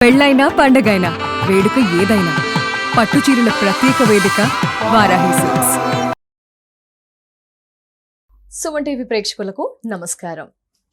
పెళ్ళైనా పండగైనా వేడుక ఏదైనా పట్టుచీరల ప్రత్యేక వేదిక వారాహి సిల్క్స్. సుమన్ టీవీ ప్రేక్షకులకు నమస్కారం.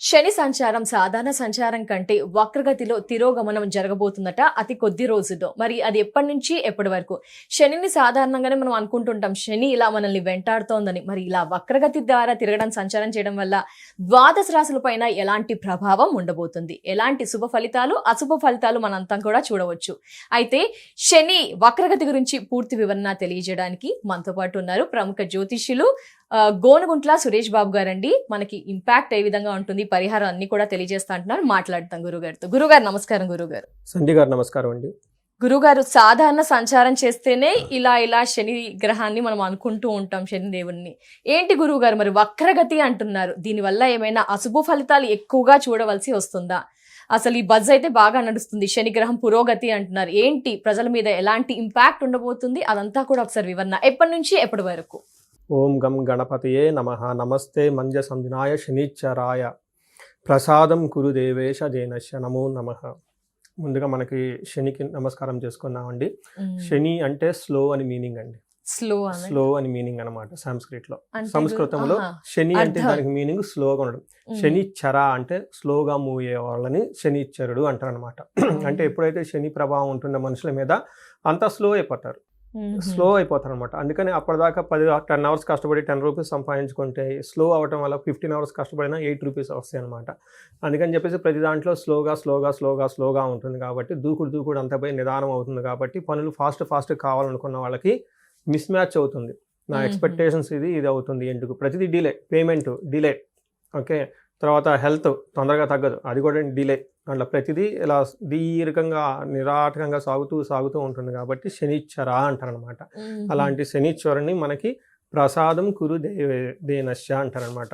శని సంచారం సాధారణ సంచారం కంటే వక్రగతిలో తిరోగమనం జరగబోతుందట అతి కొద్ది రోజుల్లో. మరి అది ఎప్పటి నుంచి ఎప్పటి వరకు? శనిని సాధారణంగానే మనం అనుకుంటుంటాం శని ఇలా మనల్ని వెంటాడుతోందని. మరి ఇలా వక్రగతి ద్వారా తిరగడం, సంచారం చేయడం వల్ల ద్వాదశ రాశుల పైన ఎలాంటి ప్రభావం ఉండబోతుంది, ఎలాంటి శుభ ఫలితాలు అశుభ ఫలితాలు మనంతా కూడా చూడవచ్చు. అయితే శని వక్రగతి గురించి పూర్తి వివరణ తెలియజేయడానికి మనతో పాటు ఉన్నారు ప్రముఖ జ్యోతిష్యులు గోనుగుంట్ల సురేష్ బాబు గారండి. మనకి ఇంపాక్ట్ ఏ విధంగా ఉంటుంది, పరిహారం అన్ని కూడా తెలియజేస్తా అంటున్నారు. మాట్లాడతాం గురుగారితో. గురుగారు నమస్కారం. గురుగారు సంధ్య గారు నమస్కారం అండి. గురుగారు, సాధారణ సంచారం చేస్తేనే ఇలా శని గ్రహాన్ని మనం అనుకుంటూ ఉంటాం, శని దేవుణ్ణి. ఏంటి గురువు గారు మరి వక్రగతి అంటున్నారు, దీనివల్ల ఏమైనా అశుభ ఫలితాలు ఎక్కువగా చూడవలసి వస్తుందా? అసలు ఈ బజ్ అయితే బాగా నడుస్తుంది, శని గ్రహం పురోగతి అంటున్నారు. ఏంటి ప్రజల మీద ఎలాంటి ఇంపాక్ట్ ఉండబోతుంది, అదంతా కూడా ఒకసారి వివరణ ఎప్పటి నుంచి ఎప్పటి వరకు? ఓం గం గణపతయే నమః. నమస్తే మంజ సంజనాయ శనిచ్చరాయ ప్రసాదం కురు దేవేశ జైనశ్య నమో నమః. ముందుగా మనకి శనికి నమస్కారం చేసుకున్నామండి. శని అంటే స్లో అని మీనింగ్ అండి. స్లో అని మీనింగ్ అనమాట సంస్కృతంలో. శని అంటే దానికి మీనింగ్ స్లోగా ఉండడం. శని చర అంటే స్లోగా మూవ్ అయ్యే వాళ్ళని శనిచ్చరుడు అంటారు అనమాట. అంటే ఎప్పుడైతే శని ప్రభావం ఉంటుందో మనుషుల మీద అంతా స్లో అయిపోతారు అనమాట. అందుకని అప్పటిదాకా 10 hours కష్టపడి 10 rupees సంపాదించుకుంటే స్లో అవటం వల్ల 15 hours కష్టపడినా 8 rupees వస్తాయి అనమాట. అందుకని చెప్పేసి ప్రతి దాంట్లో స్లోగా ఉంటుంది కాబట్టి దూకుడు అంతా పోయి నిదానం అవుతుంది కాబట్టి పనులు ఫాస్ట్ కావాలనుకున్న వాళ్ళకి మిస్ మ్యాచ్ అవుతుంది. నా ఎక్స్పెక్టేషన్స్ ఇది అవుతుంది, ఎందుకు ప్రతిదీ డిలే, పేమెంట్ డిలే, ఓకే, తర్వాత హెల్త్ తొందరగా తగ్గదు, అది కూడా డిలే, అట్లా ప్రతిదీ ఇలా దీర్ఘంగా నిరాటకంగా సాగుతూ ఉంటుంది కాబట్టి శనిచ్చర అంటారనమాట. అలాంటి శనిచ్చరుని మనకి ప్రసాదం కురు దేనశ్య అంటారనమాట.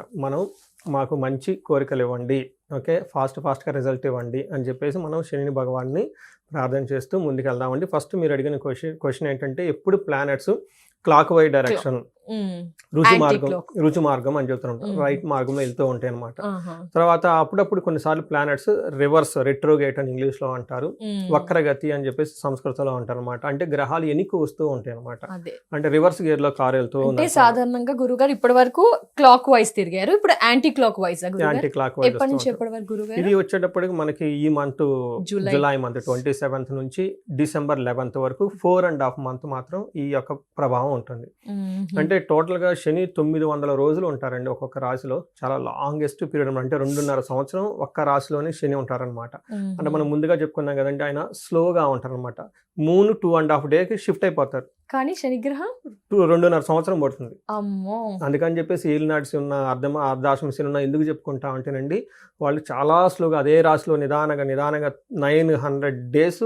మాకు మంచి కోరికలు ఇవ్వండి, ఓకే, ఫాస్ట్గా రిజల్ట్ ఇవ్వండి అని చెప్పేసి మనం శని భగవాన్ని ప్రార్థన చేస్తూ ముందుకు వెళ్దామండి. ఫస్ట్ మీరు అడిగిన క్వశ్చన్ ఏంటంటే ఎప్పుడు ప్లానెట్స్ క్లాక్ వై డైరెక్షన్, రుజు మార్గం అని చెప్తుంటాం, రైట్ మార్గంలో వెళ్తూ ఉంటాయి అనమాట. తర్వాత అప్పుడప్పుడు కొన్నిసార్లు ప్లానెట్స్ రివర్స్, రెట్రోగేట్ అని ఇంగ్లీష్ లో అంటారు, వక్రగతి అని చెప్పేసి సంస్కృతంలో అంటారు అనమాట. అంటే గ్రహాలు ఎనికి వస్తూ ఉంటాయి అనమాట. అంటే రివర్స్ గేర్ లో కారు వెళ్తూ ఉంది. సాధారణంగా గురుగారు ఇప్పటి వరకు క్లాక్ వైజ్ తిరిగారు, ఇప్పుడు యాంటీ క్లాక్ వైజ్. ఇది వచ్చేటప్పటికి మనకి ఈ మంత్ జూలై మంత్ 27th నుంచి December 11th వరకు 4.5 months మాత్రం ఈ యొక్క ప్రభావం ఉంటుంది. అంటే టోటల్ గా శని 900 రోజులు ఉంటారండి ఒక్కొక్క రాశిలో. చాలా లాంగెస్ట్ పీరియడ్, అంటే 2.5 సంవత్సరం ఒక్క రాశిలోనే శని ఉంటారనమాట. అంటే మనం ముందుగా చెప్పుకున్నాం కదండి, ఆయన స్లోగా ఉంటారనమాట. మూన్ 2.5 days షిఫ్ట్ అయిపోతారు, కానీ శనిగ్రహం 2.5 సంవత్సరం పడుతుంది. అందుకని చెప్పేసి ఏలినాటి ఉన్న అర్ధాశ్రమ శని ఉన్న ఎందుకు చెప్పుకుంటా ఉంటేనండి, వాళ్ళు చాలా స్లోగా అదే రాశిలో నిదానంగా 900 days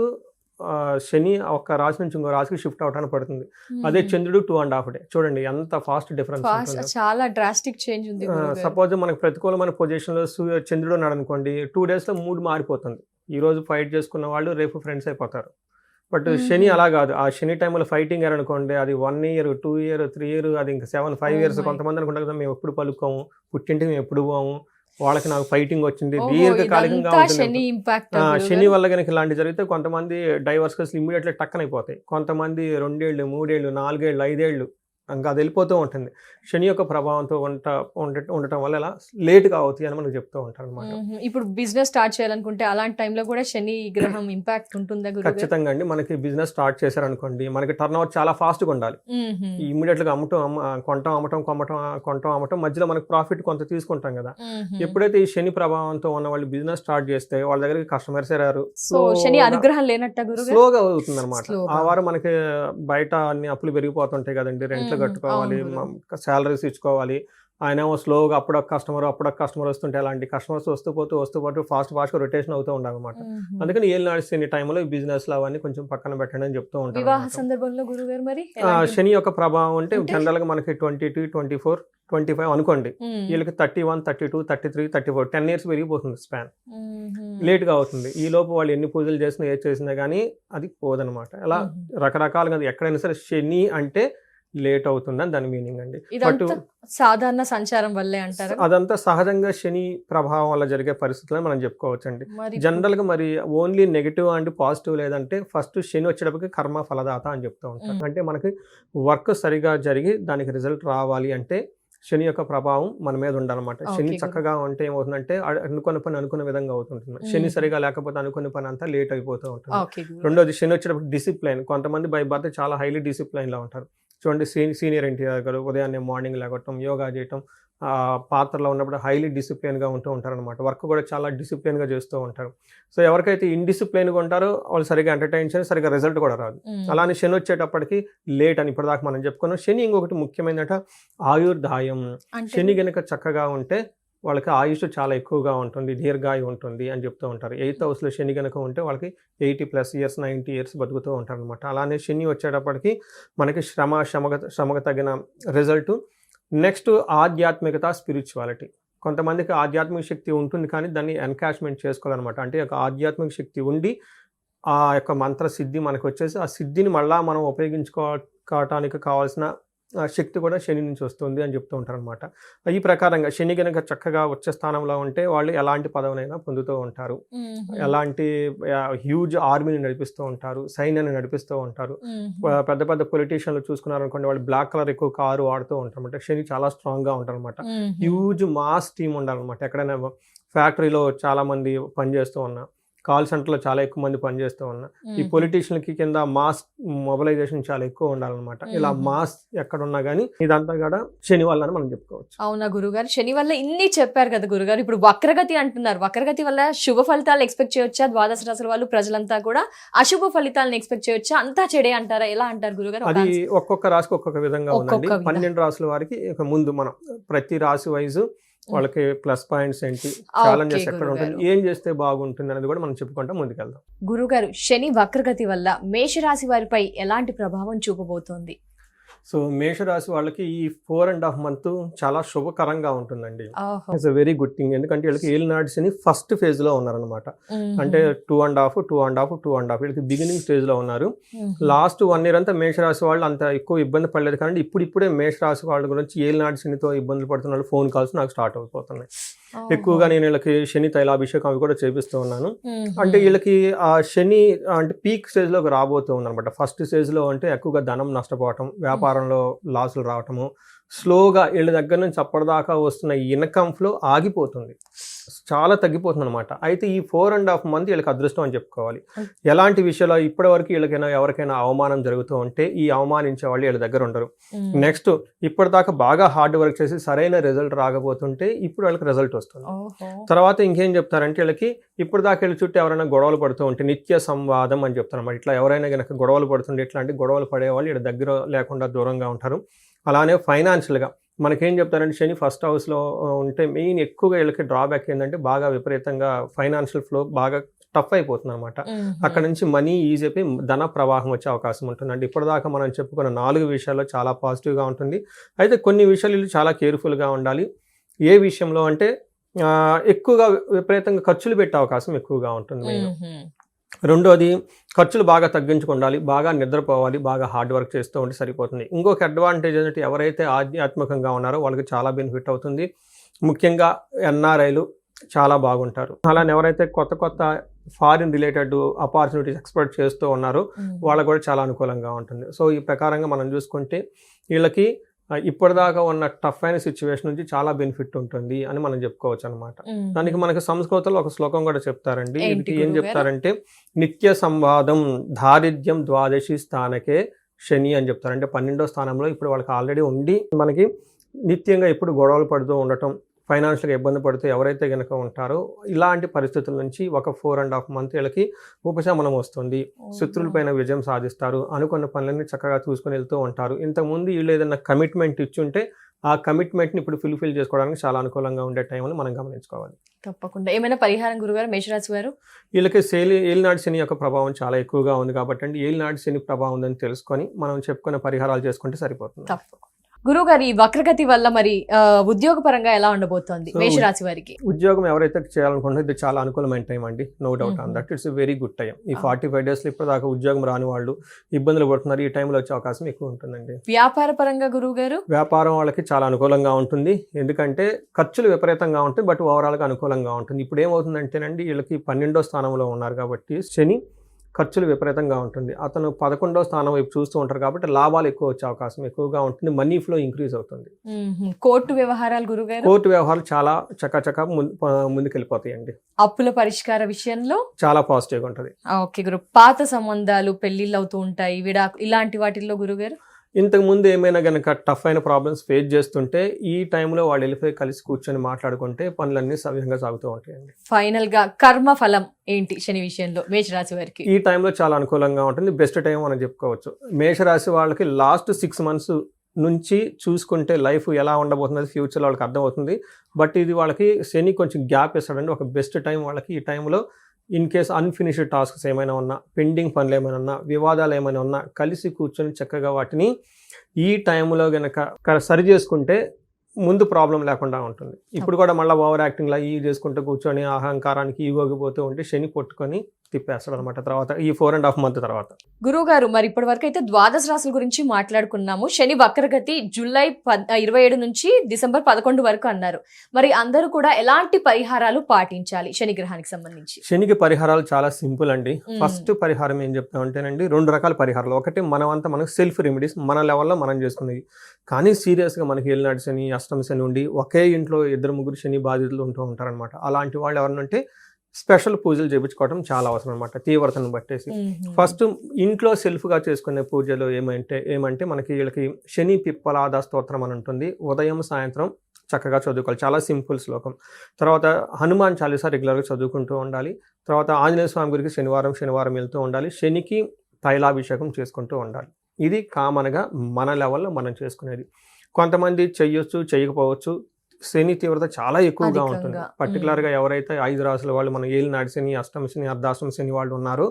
శని ఒక రాశి నుంచి ఇంకో రాశికి షిఫ్ట్ అవడానికి పడుతుంది. అదే చంద్రుడు 2.5 days. చూడండి ఎంత ఫాస్ట్ డిఫరెన్స్, చాలా డ్రాస్టిక్ చేంజ్ ఉంది. సపోజ్ మనకు ప్రతికూలమైన పొజిషన్ లో చంద్రుడు ఉన్నాడు అనుకోండి, 2 days లో మూడ్ మారిపోతుంది. ఈ రోజు ఫైట్ చేసుకున్న వాళ్ళు రేపు ఫ్రెండ్స్ అయిపోతారు. బట్ శని అలా కాదు. ఆ శని టైంలో ఫైటింగ్ అనుకోండి, అది 1 year 2 year 3 year, అది ఇంకా 7-5 years. కొంతమంది అనుకుంటారు కదా మేము ఎప్పుడు పలుకోము, పుట్టింటికి మేము ఎప్పుడు పోము, వాళ్ళకి నాకు ఫైటింగ్ వచ్చింది, దీర్ఘకాలికంగా ఉంటుంది. శని వల్ల కనుక ఇలాంటి జరిగితే కొంతమంది డైవర్స్ కేసులు ఇమ్మీడియట్లీ టక్కన అయిపోతాయి. కొంతమంది 2 years 3 years 4 years 5 years ఇంకా అది వెళ్ళిపోతూ ఉంటుంది. శని యొక్క ప్రభావంతో ఉండటం వల్ల ఇలా లేట్గా అవుతాయి అని మనకు చెప్తూ ఉంటారు అనమాట. ఇప్పుడు బిజినెస్ స్టార్ట్ చేయాలనుకుంటే అలాంటి టైంలో కూడా శని గ్రహం ఇంపాక్ట్ ఉంటుందా? ఖచ్చితంగా అండి. మనకి బిజినెస్ స్టార్ట్ చేశారనుకోండి, మనకి టర్న్ ఓవర్ చాలా ఫాస్ట్గా ఉండాలి. ఇమ్మీడియట్ గా కొంటాం అమ్మటం మధ్యలో మనకి ప్రాఫిట్ కొంత తీసుకుంటాం కదా. ఎప్పుడైతే ఈ శని ప్రభావంతో ఉన్న వాళ్ళు బిజినెస్ స్టార్ట్ చేస్తే వాళ్ళ దగ్గరికి కస్టమర్స్ రారు, శని అనుగ్రహం లేనట్టు స్లోగా అవుతుంది అనమాట. ఆ వారం మనకి బయట అన్ని అప్పులు పెరిగిపోతుంటాయి కదండి, రెంట్లు కట్టుకోవాలి, శాలరీస్ ఇచ్చుకోవాలి. ఆయన ఏమో స్లోగా అప్పుడొక కస్టమర్ వస్తుంటే అలాంటి కస్టమర్స్ వస్తూ పాటు ఫాస్ట్ రొటేషన్ అవుతూ ఉండాలన్నమాట. అందుకని ఏళ్ళు నడిచిన టైంలో ఈ బిజినెస్ లో అవన్నీ కొంచెం పక్కన పెట్టండి అని చెప్తూ ఉంటారు. వివాహ సందర్భంలో గురుగారు మరి శని యొక్క ప్రభావం అంటే జనరల్ గా మనకి 22, 24, 25 అనుకోండి, వీళ్ళకి 31, 32, 33, 34 10 years పెరిగిపోతుంది స్పాన్. లేట్ గా అవుతుంది. ఈ లోపు వాళ్ళు ఎన్ని పూజలు చేసినా ఏది చేసినా కానీ అది పోదనమాట. అలా రకరకాలుగా ఎక్కడైనా సరే శని అంటే లేట్ అవుతుందని దాని మీనింగ్ అండి. బట్ ఇదంతా సాధారణ సంచారం వల్లే అంటారా? అదంతా సహజంగా శని ప్రభావం వల్ల జరిగే పరిస్థితులను మనం చెప్పుకోవచ్చండి. మరి జనరల్గా మరి ఓన్లీ నెగిటివ్ అండ్ పాజిటివ్ లేదంటే ఫస్ట్ శని వచ్చేటప్పటికి కర్మ ఫలదాత అని చెప్తూ ఉంటారు. అంటే మనకి వర్క్ సరిగా జరిగి దానికి రిజల్ట్ రావాలి అంటే శని యొక్క ప్రభావం మన మీద ఉండాలన్నమాట. శని Okay, చక్కగా ఉంటే ఏమవుతుందంటే అనుకున్న పని అనుకున్న విధంగా అవుతుంటుంది. శని సరిగా లేకపోతే అనుకున్న పని అంతా లేట్ అయిపోతూ ఉంటుంది. ఓకే గురుగారు. రెండోది శని వచ్చేటప్పుడు డిసిప్లైన్. కొంతమంది బై బర్త్ చాలా హైలీ డిసిప్లైన్లో ఉంటారు. చూడండి సీనియర్ ఎన్టీఆర్ గారు ఉదయాన్నే మార్నింగ్ లేగటం, యోగా చేయటం, పాత్రలో ఉన్నప్పుడు హైలీ డిసిప్లైన్గా ఉంటూ ఉంటారు అనమాట. వర్క్ కూడా చాలా డిసిప్లైన్గా చేస్తూ ఉంటారు. సో ఎవరికైతే ఇండిసిప్లైన్గా ఉంటారో వాళ్ళు సరిగా ఎంటర్టైన్ చేసి సరిగా రిజల్ట్ కూడా రాదు. అలానే శని వచ్చేటప్పటికి లేట్ అని ఇప్పటిదాకా మనం చెప్పుకున్నాం. శని ఇంకొకటి ముఖ్యమైనట ఆయుర్దాయం. అంటే శని గనుక చక్కగా ఉంటే వాళ్ళకి ఆయుష్ చాలా ఎక్కువగా ఉంటుంది, దీర్ఘాయు ఉంటుంది అని చెప్తూ ఉంటారు. 8th హౌస్లో శని గనుక ఉంటే వాళ్ళకి 80+ ఇయర్స్ 90 ఇయర్స్ బతుకుతూ ఉంటారు అనమాట. అలానే శని వచ్చేటప్పటికి మనకి శ్రమకు తగిన రిజల్ట్. నెక్స్ట్ ఆధ్యాత్మికత, స్పిరిచువాలిటీ. కొంతమందికి ఆధ్యాత్మిక శక్తి ఉంటుంది కానీ దాన్ని ఎన్కాష్మెంట్ చేసుకోవాలన్నమాట. అంటే ఒక ఆధ్యాత్మిక శక్తి ఉండి ఆ యొక్క మంత్ర సిద్ధి మనకు వచ్చేసి ఆ సిద్ధిని మళ్ళా మనం ఉపయోగించుకోవటానికి కావాల్సిన శక్తి కూడా శని నుంచి వస్తుంది అని చెప్తూ ఉంటారు అనమాట. ఈ ప్రకారంగా శని కనుక చక్కగా వచ్చే స్థానంలో ఉంటే వాళ్ళు ఎలాంటి పదవినైనా పొందుతూ ఉంటారు. ఎలాంటి హ్యూజ్ ఆర్మీని నడిపిస్తూ ఉంటారు, సైన్యాన్ని నడిపిస్తూ ఉంటారు. పెద్ద పెద్ద పొలిటీషియన్లు చూసుకున్నారనుకోండి, వాళ్ళు బ్లాక్ కలర్ ఎక్కువ కారు వాడుతూ ఉంటారు అనమాట. శని చాలా స్ట్రాంగ్గా ఉంటారు అనమాట. హ్యూజ్ మాస్ టీమ్ ఉండాలన్నమాట. ఎక్కడైనా ఫ్యాక్టరీలో చాలా మంది పనిచేస్తూ ఉన్నా, కాల్ సెంటర్లో చాలా ఎక్కువ మంది పనిచేస్తూ ఉన్నా, ఈ పొలిటీషియన్కి కింద మాస్ మొబిలైజేషన్ చాలా ఎక్కువ ఉండాలన్నమాట. ఇలా మాస్ ఎక్కడున్నా కానీ ఇదంతా కూడా శని వల్ల అని మనం చెప్పుకోవచ్చు. అవునా గురుగారు, శని వల్ల ఇన్ని చెప్పారు కదా గురుగారు. ఇప్పుడు వక్రగతి అంటున్నారు, వక్రగతి వల్ల శుభ ఫలితాలను ఎక్స్పెక్ట్ చేయొచ్చా? ద్వాదశ రాశుల వాళ్ళు ప్రజలంతా కూడా అశుభ ఫలితాలను ఎక్స్పెక్ట్ చేయొచ్చా? అంతా చెడే అంటారా? ఎలా అంటారు గురుగారు? అది ఒక్కొక్క రాశికి ఒక్కొక్క విధంగా ఉందండి. 12 రాశుల వారికి ఇక ముందు మనం ప్రతి రాశి వైజ్ వాళ్ళకి ప్లస్ పాయింట్స్ ఏంటి, ఛాలెంజెస్ ఎక్కడ ఉంటుంది, ఏం చేస్తే బాగుంటుంది అనేది కూడా మనం చెప్పుకుంటా ముందుకెళ్దాం. గురుగారు, శని వక్రగతి వల్ల మేషరాశి వారిపై ఎలాంటి ప్రభావం చూపబోతోంది? సో మేషరాశి వాళ్ళకి ఈ 4.5 months చాలా శుభకరంగా ఉంటుందండి. ఓహో. It's a very good thing. ఎందుకంటే వీళ్ళకి ఏలినాటి శని ఫస్ట్ ఫేజ్లో ఉన్నారనమాట. అంటే 2.5 వీళ్ళకి బిగినింగ్ స్టేజ్లో ఉన్నారు. లాస్ట్ 1 year అంతా మేషరాశి వాళ్ళు అంత ఎక్కువ ఇబ్బంది పడలేదు. కానీ ఇప్పుడిప్పుడే మేషరాశి వాళ్ళ గురించి ఏలినాటి శనితో ఇబ్బందులు పడుతున్న వాళ్ళు ఫోన్ కాల్స్ నాకు స్టార్ట్ అయిపోతున్నాయి. ఎక్కువగా నేను వీళ్ళకి శని తైలాభిషేకం అవి కూడా చేపిస్తూ ఉన్నాను. అంటే వీళ్ళకి ఆ శని అంటే పీక్ స్టేజ్లోకి రాబోతూ ఉందన్నమాట. ఫస్ట్ స్టేజ్లో అంటే ఎక్కువగా ధనం నష్టపోవటం, వ్యాపారంలో లాసులు రావటము, స్లోగా వీళ్ళ దగ్గర నుంచి అప్పటిదాకా వస్తున్న ఇన్కమ్ ఫ్లో ఆగిపోతుంది, చాలా తగ్గిపోతుంది అనమాట. అయితే ఈ 4.5 months వీళ్ళకి అదృష్టం అని చెప్పుకోవాలి. ఎలాంటి విషయాల్లో ఇప్పటి వరకు వీళ్ళకైనా ఎవరికైనా అవమానం జరుగుతూ ఉంటే ఈ అవమానించే వాళ్ళు వీళ్ళ దగ్గర ఉండరు. నెక్స్ట్ ఇప్పటిదాకా బాగా హార్డ్ వర్క్ చేసి సరైన రిజల్ట్ రాకపోతుంటే ఇప్పుడు వాళ్ళకి రిజల్ట్ వస్తుంది. తర్వాత ఇంకేం చెప్తారంటే వీళ్ళకి ఇప్పటిదాకా వీళ్ళ చుట్టూ ఎవరైనా గొడవలు పడుతూ ఉంటే నిత్య సంవాదం అని చెప్తారు అన్నమాట. ఇట్లా ఎవరైనా కనుక గొడవలు పడుతుంటే ఇట్లాంటి గొడవలు పడేవాళ్ళు వీళ్ళ దగ్గర లేకుండా దూరంగా ఉంటారు. అలానే ఫైనాన్షియల్గా మనకేం చెప్తారంటే శని ఫస్ట్ హౌస్లో ఉంటే మెయిన్ ఎక్కువగా వీళ్ళకి డ్రాబ్యాక్ ఏంటంటే బాగా విపరీతంగా ఫైనాన్షియల్ ఫ్లో బాగా టఫ్ అయిపోతుంది అనమాట. అక్కడ నుంచి మనీ ఈజీ అయిపోయి ధన ప్రవాహం వచ్చే అవకాశం ఉంటుంది. అంటే ఇప్పటిదాకా మనం చెప్పుకున్న 4 విషయాల్లో చాలా పాజిటివ్గా ఉంటుంది. అయితే కొన్ని విషయాలు చాలా కేర్ఫుల్గా ఉండాలి. ఏ విషయంలో అంటే ఎక్కువగా విపరీతంగా ఖర్చులు పెట్టే అవకాశం ఎక్కువగా ఉంటుంది. రెండోది ఖర్చులు బాగా తగ్గించుకోవాలి, బాగా నిద్రపోవాలి, బాగా హార్డ్ వర్క్ చేస్తూ ఉంటే సరిపోతుంది. ఇంకొక అడ్వాంటేజ్ ఏంటంటే ఎవరైతే ఆధ్యాత్మికంగా ఉన్నారో వాళ్ళకి చాలా బెనిఫిట్ అవుతుంది. ముఖ్యంగా ఎన్ఆర్ఐలు చాలా బాగుంటారు. అలానే ఎవరైతే కొత్త ఫారిన్ రిలేటెడ్ ఆపర్చునిటీస్ ఎక్స్పెక్ట్ చేస్తూ ఉన్నారో వాళ్ళకు కూడా చాలా అనుకూలంగా ఉంటుంది. సో ఈ ప్రకారంగా మనం చూసుకుంటే వీళ్ళకి ఇప్పటిదాకా ఉన్న టఫ్ అయిన సిచ్యువేషన్ నుంచి చాలా బెనిఫిట్ ఉంటుంది అని మనం చెప్పుకోవచ్చు అనమాట. దానికి మనకి సంస్కృతంలో ఒక శ్లోకం కూడా చెప్తారండి. ఏం చెప్తారంటే నిత్య సంవాదం దారిద్ర్యం ద్వాదశి స్థానకే శని అని చెప్తారు. అంటే 12వ స్థానంలో ఇప్పుడు వాళ్ళకి ఆల్రెడీ ఉండి మనకి నిత్యంగా ఇప్పుడు గొడవలు పడుతూ ఉండటం, ఫైనాన్షియల్గా ఇబ్బంది పడుతూ ఎవరైతే కనుక ఉంటారో ఇలాంటి పరిస్థితుల నుంచి ఒక 4.5 months వీళ్ళకి ఉపశమనం వస్తుంది. శత్రువులపైన విజయం సాధిస్తారు, అనుకున్న పనులన్నీ చక్కగా చూసుకుని వెళ్తూ ఉంటారు. ఇంతకుముందు వీళ్ళు ఏదైనా కమిట్మెంట్ ఇచ్చుంటే ఆ కమిట్మెంట్ని ఇప్పుడు ఫుల్ఫిల్ చేసుకోవడానికి చాలా అనుకూలంగా ఉండే టైం అని మనం గమనించుకోవాలి. తప్పకుండా. ఏమైనా పరిహారం గురుగారు మేషరాశి వారు? వీళ్ళకి ఏలినాటి శని యొక్క ప్రభావం చాలా ఎక్కువగా ఉంది కాబట్టి ఏలినాటి శని ప్రభావం ఉందని తెలుసుకొని మనం చెప్పుకునే పరిహారాలు చేసుకుంటే సరిపోతుంది. తప్పకుండా. గురువు గారు, ఈ వక్రగతి వల్ల మరి ఉద్యోగ పరంగా ఎలా ఉండబోతోంది So, మేషరాశి వారికి? ఉద్యోగం ఎవరైతే చేయాలనుకుంటారో ఇది చాలా అనుకూలమైన టైం అండి, no doubt on that. It's very good time. ఈ 45 డేస్లో ఇప్పుడు దాకా ఉద్యోగం రాని వాళ్ళు ఇబ్బందులు పడుతున్నారు, ఈ టైంలో వచ్చే అవకాశం ఎక్కువ ఉంటుందండి. వ్యాపార పరంగా గురువు గారు? వ్యాపారం వాళ్ళకి చాలా అనుకూలంగా ఉంటుంది, ఎందుకంటే ఖర్చులు విపరీతంగా ఉంటాయి, బట్ ఓవరాల్గా అనుకూలంగా ఉంటుంది. ఇప్పుడు ఏమవుతుందంటేనండి, వీళ్ళకి 12వ స్థానంలో ఉన్నారు కాబట్టి శని ఖర్చులు విపరీతంగా ఉంటుంది. అతను 11వ స్థానం వైపు చూస్తూ ఉంటారు కాబట్టి లాభాలు ఎక్కువ వచ్చే అవకాశం ఎక్కువగా ఉంటుంది, మనీ ఫ్లో ఇంక్రీజ్ అవుతుంది. కోర్టు వ్యవహారాలు గురువు గారు? కోర్టు వ్యవహారాలు చాలా చకచక ముందుకెళ్ళిపోతాయండి. అప్పుల పరిష్కార విషయంలో చాలా పాజిటివ్గా ఉంటుంది. ఓకే గురు. పాత సంబంధాలు పెళ్లిళ్ళు అవుతూ ఉంటాయి, విడాకు, ఇలాంటి వాటిల్లో గురుగారు? ఇంతకు ముందు ఏమైనా కనుక టఫ్ అయిన ప్రాబ్లమ్స్ ఫేస్ చేస్తుంటే ఈ టైంలో వాళ్ళు వెళ్ళిపోయి కలిసి కూర్చొని మాట్లాడుకుంటే పనులన్నీ సవ్యంగా సాగుతూ ఉంటాయండి. ఫైనల్ గా కర్మ ఫలం ఏంటి శని విషయంలో మేషరాశి వారికి? ఈ టైంలో చాలా అనుకూలంగా ఉంటుంది, బెస్ట్ టైం మనం చెప్పుకోవచ్చు. మేషరాశి వాళ్ళకి లాస్ట్ 6 months నుంచి చూసుకుంటే లైఫ్ ఎలా ఉండబోతున్నది ఫ్యూచర్లో వాళ్ళకి అర్థమవుతుంది. బట్ ఇది వాళ్ళకి శని కొంచెం గ్యాప్ ఇస్తాడండి, ఒక బెస్ట్ టైం వాళ్ళకి. ఈ టైంలో ఇన్ కేస్ అన్ఫినిష్డ్ టాస్క్స్ ఏమైనా ఉన్నా, పెండింగ్ పనులు ఏమైనా ఉన్నా, వివాదాలు ఏమైనా ఉన్నా కలిసి కూర్చొని చక్కగా వాటిని ఈ టైంలో గనక సరి చేసుకుంటే ముందు ప్రాబ్లం లేకుండా ఉంటుంది. ఇప్పుడు కూడా మళ్ళీ ఓవర్ యాక్టింగ్లా ఈ చేసుకుంటూ కూర్చొని అహంకారానికి ఈగోకి పోతూ ఉంటే శని కొట్టుకొని తిప్పేస్తాడు అనమాట తర్వాత ఈ 4.5 months తర్వాత. గురువు గారు, మరి ఇప్పటి వరకు అయితే ద్వాదశ రాశుల గురించి మాట్లాడుకున్నాము. శని వక్రగతి జూలై 27 నుంచి డిసెంబర్ 11 వరకు అన్నారు. మరి అందరూ కూడా ఎలాంటి పరిహారాలు పాటించాలి శని గ్రహానికి సంబంధించి? శనికి పరిహారాలు చాలా సింపుల్ అండి. ఫస్ట్ పరిహారం ఏం చెప్తామంటేనండి, 2 రకాల పరిహారాలు. ఒకటి మనకు సెల్ఫ్ రెమెడీస్, మన లెవెల్లో మనం చేసుకునేవి. కానీ సీరియస్గా మనకి ఏలినాటి శని, అష్టమ శని ఉండి ఒకే ఇంట్లో 2-3 శని బాధితులు ఉంటూ ఉంటారనమాట. అలాంటి వాళ్ళు ఎవరంటే స్పెషల్ పూజలు చేయించుకోవడం చాలా అవసరం అనమాట, తీవ్రతను బట్టేసి. ఫస్ట్ ఇంట్లో సెల్ఫ్గా చేసుకునే పూజలు ఏమంటే మనకి వీళ్ళకి శని పిప్పలాద స్తోత్రం అని ఉంటుంది, ఉదయం సాయంత్రం చక్కగా చదువుకోవాలి, చాలా సింపుల్ శ్లోకం. తర్వాత హనుమాన్ చాలీసా రెగ్యులర్గా చదువుకుంటూ ఉండాలి. తర్వాత ఆంజనేయ స్వామి గురికి శనివారం వెళ్తూ ఉండాలి. శనికి తైలాభిషేకం చేసుకుంటూ ఉండాలి. ఇది కామన్గా మన లెవెల్లో మనం చేసుకునేది. కొంతమంది చెయ్యొచ్చు, చేయకపోవచ్చు. శని తీవ్రత చాలా ఎక్కువగా ఉంటుంది. పర్టికులర్గా ఎవరైతే 5 రాసుల వాళ్ళు, మన ఏలినాటి శని, అష్టమ శని, అర్ధాష్టమ శని వాళ్ళు ఉన్నారో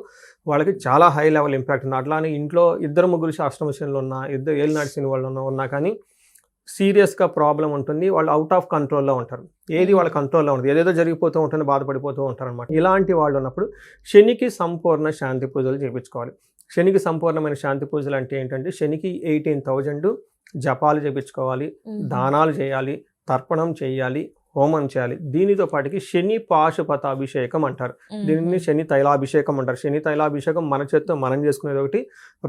వాళ్ళకి చాలా హై లెవెల్ ఇంపాక్ట్ ఉంది. అట్లానే ఇంట్లో 2-3 అష్టమ శనులు ఉన్నా, ఏలినాటి శని వాళ్ళు ఉన్నా కానీ సీరియస్గా ప్రాబ్లం ఉంటుంది. వాళ్ళు అవుట్ ఆఫ్ కంట్రోల్లో ఉంటారు, ఏది వాళ్ళ కంట్రోల్లో ఉంటుంది, ఏదేదో జరిగిపోతూ ఉంటుంది, బాధపడిపోతూ ఉంటారు అనమాట. ఇలాంటి వాళ్ళు ఉన్నప్పుడు శనికి సంపూర్ణ శాంతి పూజలు చేయించుకోవాలి. శనికి సంపూర్ణమైన శాంతి పూజలు అంటే ఏంటంటే, శనికి 18,000 జపాలు చేయించుకోవాలి, దానాలు చేయాలి, తర్పణం చేయాలి, హోమం చేయాలి. దీనితో పాటుకి శని పాశుపతాభిషేకం అంటారు, దీనిని శని తైలాభిషేకం అంటారు. శని తైలాభిషేకం మన చేత్తో మనం చేసుకునేది ఒకటి.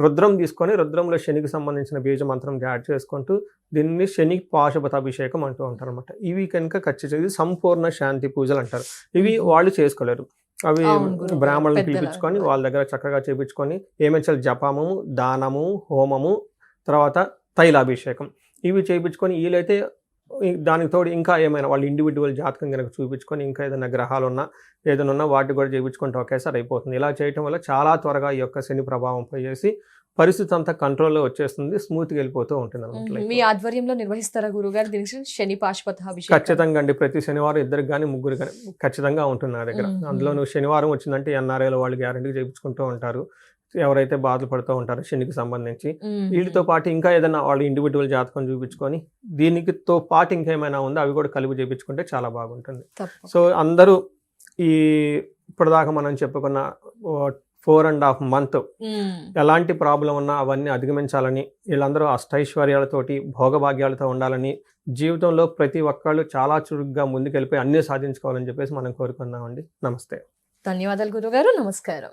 రుద్రం తీసుకొని రుద్రంలో శనికి సంబంధించిన బీజ మంత్రం యాడ్ చేసుకుంటూ దీనిని శని పాశుపతాభిషేకం అంటూ ఉంటారు అనమాట. ఇవి కనుక ఖచ్చితంగా సంపూర్ణ శాంతి పూజలు అంటారు. ఇవి వాళ్ళు చేసుకోలేరు, అవి బ్రాహ్మణులను పిలిపించుకొని వాళ్ళ దగ్గర చక్కగా చేయించుకొని ఏమేమి జపము, దానము, హోమము, తర్వాత తైలాభిషేకం ఇవి చేయించుకొని వీలైతే దానికి తోడు ఇంకా ఏమైనా వాళ్ళు ఇండివిజువల్ జాతకం కనుక చూపించుకొని ఇంకా ఏదైనా గ్రహాలు ఉన్నా ఏదైనా ఉన్నా వాటి కూడా చేయించుకుంటే ఒకేసారి అయిపోతుంది. ఇలా చేయటం వల్ల చాలా త్వరగా ఈ యొక్క శని ప్రభావం పోయేసి పరిస్థితి అంతా కంట్రోల్లో వచ్చేస్తుంది, స్మూత్గా వెళ్ళిపోతూ ఉంటుంది అనమాట. మీ ఆధ్వర్యంలో నిర్వహిస్తారా గురుగారు దీనికి శని పాశుపతాభిషేకం? ఖచ్చితంగా అండి, ప్రతి శనివారం 2 కానీ 3 కానీ ఖచ్చితంగా ఉంటుంది నా దగ్గర. అందులో నువ్వు శనివారం వచ్చిందంటే ఎన్ఆర్ఐలో వాళ్ళు గ్యారంటీ చేయించుకుంటూ ఉంటారు, ఎవరైతే బాధలు పడుతూ ఉంటారో శనికి సంబంధించి. వీటితో పాటు ఇంకా ఏదైనా వాళ్ళు ఇండివిజువల్ జాతకం చూపించుకొని దీనితో పాటు ఇంకేమైనా ఉందో అవి కూడా కలిపి చేయించుకుంటే చాలా బాగుంటుంది. సో అందరూ ఇప్పటిదాకా మనం చెప్పుకున్న 4.5 months ఎలాంటి ప్రాబ్లం ఉన్నా అవన్నీ అధిగమించాలని, వీళ్ళందరూ అష్టైశ్వర్యాలతోటి భోగభాగ్యాలతో ఉండాలని, జీవితంలో ప్రతి ఒక్కళ్ళు చాలా చురుగ్గా ముందుకెళ్ళిపోయి అన్నీ సాధించుకోవాలని చెప్పేసి మనం కోరుకున్నామండి. నమస్తే. ధన్యవాదాలు గురుగారు. నమస్కారం.